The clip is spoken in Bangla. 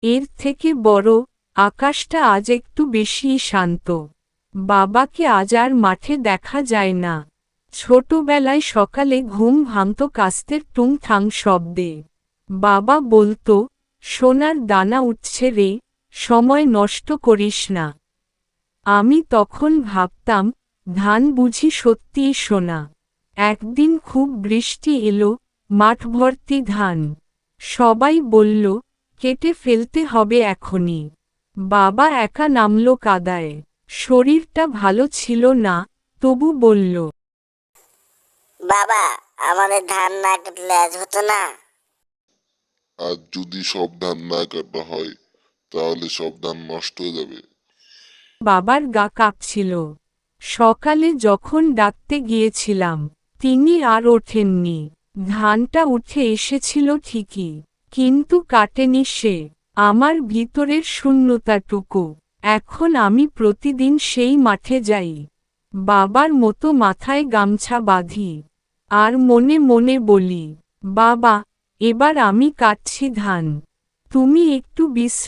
এর থেকে বড়, আকাশটা আজ একটু বেশিই শান্ত। বাবাকে আজ আর মাঠে দেখা যায় না। ছোটবেলায় সকালে ঘুম ভাঙত কাস্তের টুংঠাং শব্দে। বাবা বলতো, সোনার দানা উঠছে রে, সময় নষ্ট করিস না। আমি তখন ভাবতাম, ধান বুঝি সত্যিই সোনা। একদিন খুব বৃষ্টি এলো, মাঠ ভর্তি ধান। সবাই বলল, কেটে ফেলতে হবে এখনই। বাবা একা নামলো কাদায়। শরীরটা ভালো ছিল না, তবু বলল, বাবা, আমাদের ধান না কাটলে আজ হতো না। আর যদি সব ধান না কাটা হয় তাহলে সব ধান নষ্ট হয়ে যাবে। বাবার গা কাঁপছিল। সকালে যখন ডাকতে গিয়েছিলাম, তিনি আর ওঠেননি। ধানটা উঠে এসেছিল ঠিকই, কিন্তু কাটেনি সে। আমার ভিতরের শূন্যতাটুকু। এখন আমি প্রতিদিন সেই মাঠে যাই। বাবার মতো মাথায় গামছা বাঁধি। আর মনে মনে বলি, বাবা, এবার আমি কাটছি ধান। তুমি একটু বিশ্রাম